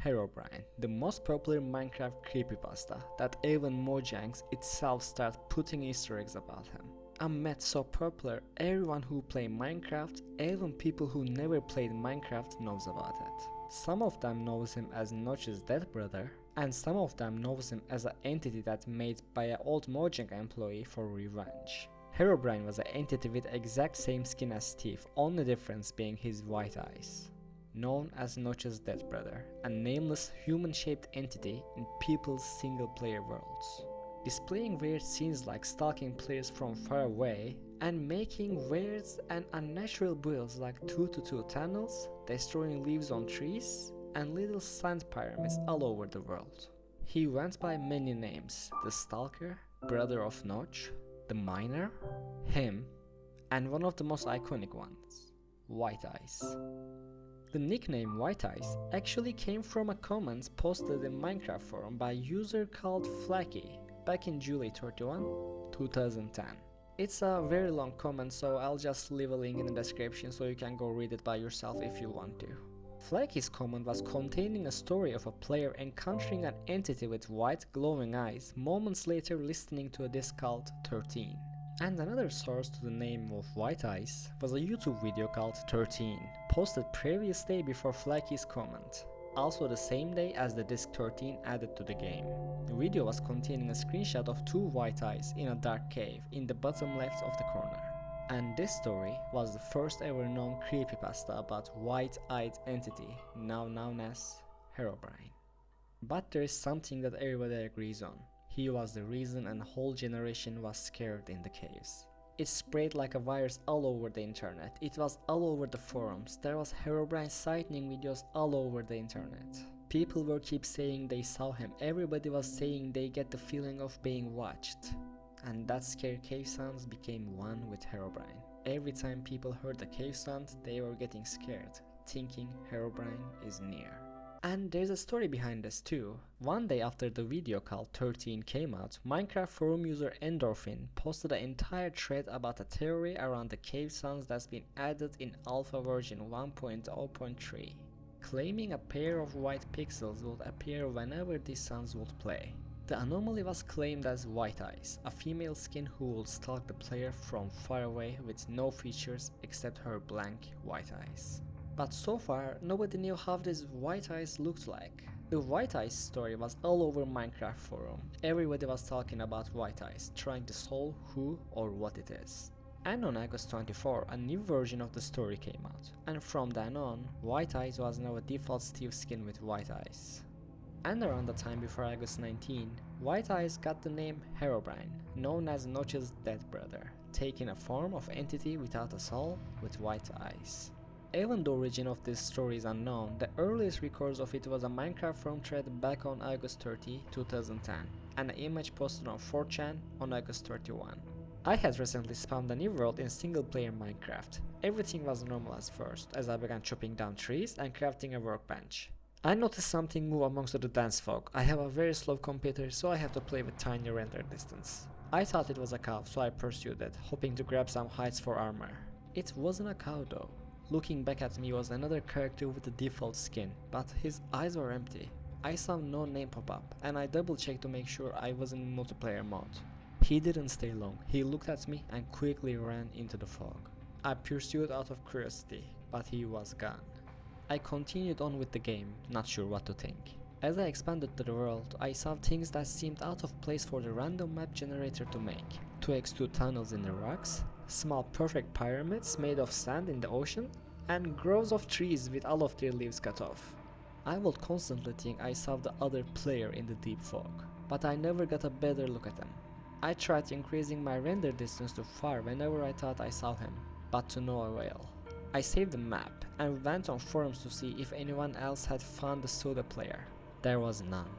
Herobrine, the most popular Minecraft creepypasta that even Mojang's itself started putting Easter eggs about him. A myth so popular, everyone who plays Minecraft, even people who never played Minecraft knows about it. Some of them knows him as Notch's dead brother, and some of them knows him as an entity that's made by an old Mojang employee for revenge. Herobrine was an entity with exact same skin as Steve, only difference being his white eyes. Known as Notch's dead brother, a nameless human-shaped entity in people's single-player worlds. Displaying weird scenes like stalking players from far away and making weird and unnatural builds like 2-2 tunnels, destroying leaves on trees, and little sand pyramids all over the world. He went by many names: the Stalker, Brother of Notch, the Miner, him, and one of the most iconic ones, White Eyes. The nickname White Eyes actually came from a comment posted in Minecraft forum by a user called Flaky back in July 31, 2010. It's a very long comment, so I'll just leave a link in the description so you can go read it by yourself if you want to. Flaky's comment was containing a story of a player encountering an entity with white glowing eyes moments later listening to a disc called 13. And another source to the name of White Eyes was a YouTube video called 13, posted previous day before Flaky's comment, also the same day as the disc 13 added to the game. The video was containing a screenshot of two white eyes in a dark cave in the bottom left of the corner. And this story was the first ever known creepypasta about white-eyed entity, now known as Herobrine. But there is something that everybody agrees on. He was the reason a whole generation was scared in the caves. It spread like a virus all over the internet. It was all over the forums. There was Herobrine Sightning videos all over the internet. People were keep saying they saw him. Everybody was saying they get the feeling of being watched. And that scary cave sounds became one with Herobrine. Every time people heard the cave sound, they were getting scared, thinking Herobrine is near. And there's a story behind this too. One day after the video called 13 came out, Minecraft forum user Endorphin posted an entire thread about a theory around the cave sounds that's been added in alpha version 1.0.3, claiming a pair of white pixels would appear whenever these sounds would play. The anomaly was claimed as White Eyes, a female skin who would stalk the player from far away with no features except her blank white eyes. But so far, nobody knew how these white eyes looked like. The White Eyes story was all over Minecraft forum. Everybody was talking about White Eyes, trying to solve who or what it is. And on August 24, a new version of the story came out, and from then on, White Eyes was now a default Steve skin with white eyes. And around the time before August 19, White Eyes got the name Herobrine, known as Notch's dead brother, taking a form of entity without a soul with white eyes. Even the origin of this story is unknown, the earliest records of it was a Minecraft forum thread back on August 30, 2010, and an image posted on 4chan on August 31. I had recently spawned a new world in single-player Minecraft. Everything was normal at first, as I began chopping down trees and crafting a workbench. I noticed something move amongst the dense fog. I have a very slow computer, so I have to play with tiny render distance. I thought it was a cow, so I pursued it, hoping to grab some hides for armor. It wasn't a cow though. Looking back at me was another character with the default skin, but his eyes were empty. I saw no name pop up, and I double checked to make sure I was in multiplayer mode. He didn't stay long. He looked at me and quickly ran into the fog. I pursued out of curiosity, but he was gone. I continued on with the game, not sure what to think. As I expanded to the world, I saw things that seemed out of place for the random map generator to make. 2x2 tunnels in the rocks, small perfect pyramids made of sand in the ocean, and groves of trees with all of their leaves cut off. I would constantly think I saw the other player in the deep fog, but I never got a better look at him. I tried increasing my render distance to far whenever I thought I saw him, but to no avail. I saved the map and went on forums to see if anyone else had found the Soda player. There was none.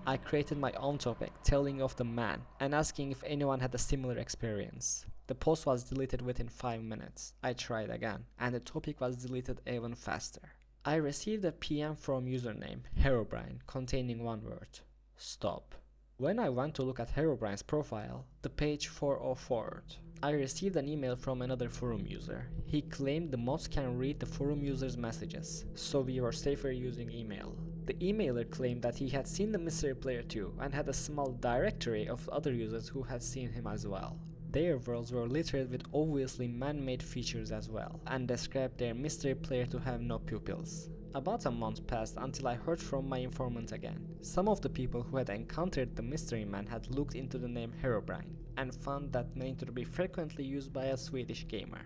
I created my own topic telling of the man and asking if anyone had a similar experience. The post was deleted within 5 minutes. I tried again, and the topic was deleted even faster. I received a PM from username Herobrine containing one word: stop. When I went to look at Herobrine's profile, the page 404'd. I received an email from another forum user. He claimed the mods can read the forum user's messages, so we were safer using email. The emailer claimed that he had seen the mystery player too and had a small directory of other users who had seen him as well. Their worlds were littered with obviously man-made features as well, and described their mystery player to have no pupils. About a month passed until I heard from my informant again. Some of the people who had encountered the mystery man had looked into the name Herobrine and found that name to be frequently used by a Swedish gamer.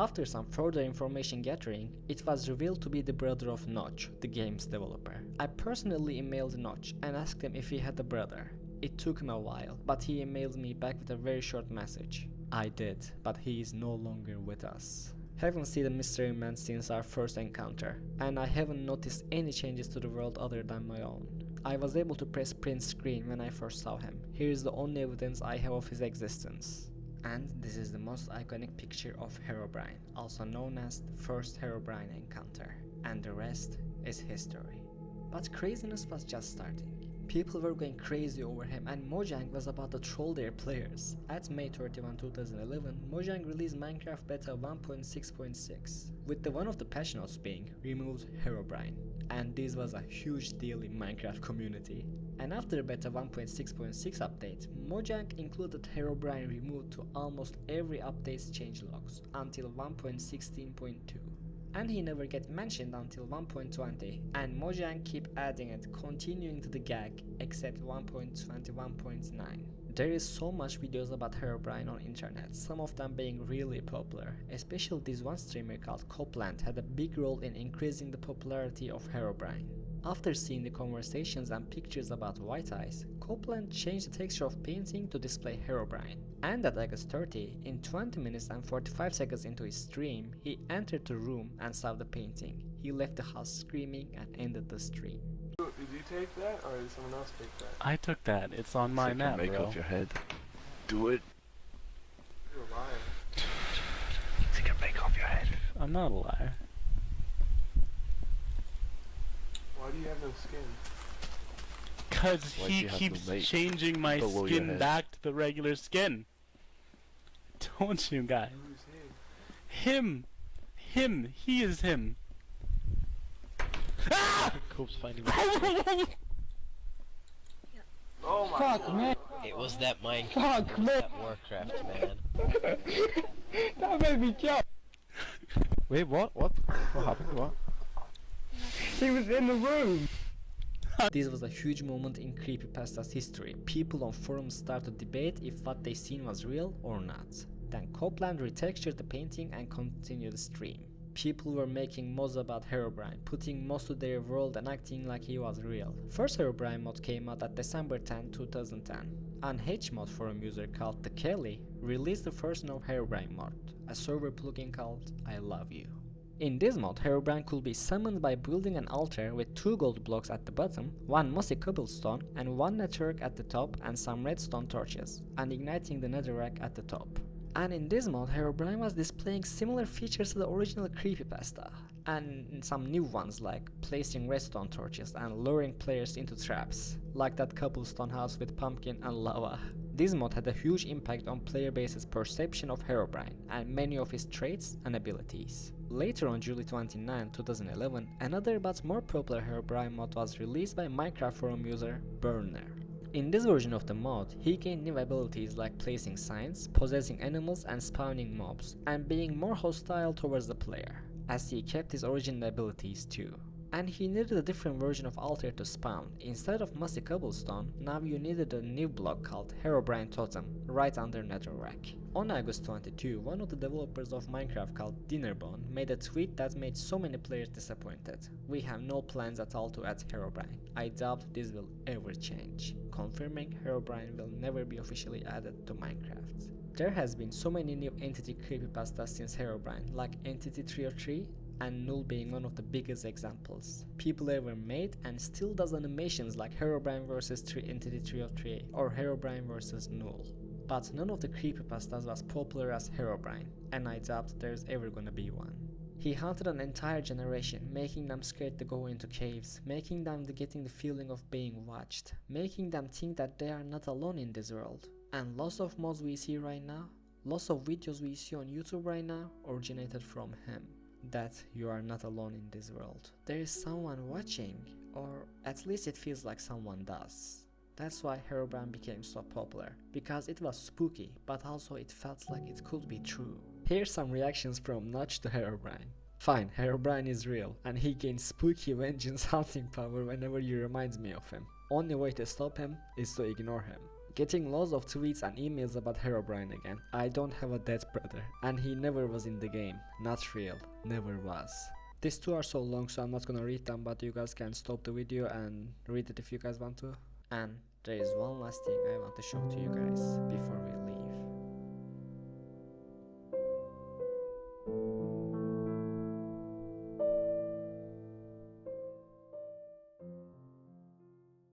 After some further information gathering, it was revealed to be the brother of Notch, the game's developer. I personally emailed Notch and asked him if he had a brother. It took him a while, but he emailed me back with a very short message. I did, but he is no longer with us. Haven't seen the mystery man since our first encounter, and I haven't noticed any changes to the world other than my own. I was able to press print screen when I first saw him. Here is the only evidence I have of his existence. And this is the most iconic picture of Herobrine, also known as the first Herobrine encounter, and the rest is history. But craziness was just starting. People were going crazy over him, and Mojang was about to troll their players. At May 31, 2011, Mojang released Minecraft Beta 1.6.6, with one of the patch notes being removed Herobrine, and this was a huge deal in Minecraft community. And after the Beta 1.6.6 update, Mojang included Herobrine removed to almost every update's changelogs until 1.16.2. And he never get mentioned until 1.20, and Mojang keep adding and continuing to the gag except 1.21.9. There is so much videos about Herobrine on internet, some of them being really popular, especially this one streamer called Copeland had a big role in increasing the popularity of Herobrine. After seeing the conversations and pictures about White Eyes, Copeland changed the texture of painting to display Herobrine. And at August 30, in 20 minutes and 45 seconds into his stream, he entered the room and saw the painting. He left the house screaming and ended the stream. Did you take that, or did someone else take that? I took that. It's on my map, make bro. off your head. Do it. You're a liar. Take a make off your head. I'm not a liar. Why do you have no skin? Cause Why do he you have keeps the weight changing my below your skin head? back to the regular skin. Don't you guys? Who's Him! Him! He is him! Ah! Cope's finding Oh my Fuck, god. man. It was that Minecraft. Fuck, It was man. that Warcraft, man. That made me jump. Wait, what? What? What happened? What? He was in the room. This was a huge moment in Creepypasta's history. People on forums started to debate if what they seen was real or not. Then Copeland retextured the painting and continued the stream. People were making mods about Herobrine, putting mods to their world and acting like he was real. First Herobrine mod came out at December 10, 2010. An HMod forum user called The Kelly released the first known Herobrine mod, a server plugin called I Love You. In this mod, Herobrine could be summoned by building an altar with 2 gold blocks at the bottom, 1 mossy cobblestone and 1 netherrack at the top and some redstone torches, and igniting the netherrack at the top. And in this mod, Herobrine was displaying similar features to the original Creepypasta, and some new ones like placing redstone torches and luring players into traps, like that cobblestone house with pumpkin and lava. This mod had a huge impact on player base's perception of Herobrine and many of his traits and abilities. Later on July 29, 2011, another but more popular Herobrine mod was released by Minecraft forum user Burner. In this version of the mod, he gained new abilities like placing signs, possessing animals and spawning mobs, and being more hostile towards the player, as he kept his original abilities too. And he needed a different version of altar to spawn. Instead of mossy cobblestone, now you needed a new block called Herobrine Totem, right under netherrack. On August 22, one of the developers of Minecraft called Dinnerbone made a tweet that made so many players disappointed. We have no plans at all to add Herobrine. I doubt this will ever change, confirming Herobrine will never be officially added to Minecraft. There has been so many new entity creepypastas since Herobrine, like Entity 303, and Null being one of the biggest examples. People ever made and still does animations like Herobrine vs Entity 303 or Herobrine vs Null. But none of the creepypastas was popular as Herobrine, and I doubt there's ever gonna be one. He haunted an entire generation, making them scared to go into caves, making them getting the feeling of being watched, making them think that they are not alone in this world. And lots of mods we see right now, lots of videos we see on YouTube right now originated from him. That you are not alone in this world. There is someone watching, Or at least it feels like someone does. That's why Herobrine became so popular, because it was spooky, but also it felt like it could be true. Here's some reactions from Notch to Herobrine. Fine, Herobrine is real, and he gains spooky vengeance hunting power whenever you remind me of him. Only way to stop him is to ignore him. Getting loads of tweets and emails about Herobrine again. I don't have a dead brother, and he never was in the game. Not real, never was. These two are so long, so I'm not gonna read them, but you guys can stop the video and read it if you guys want to. And there is one last thing I want to show to you guys before we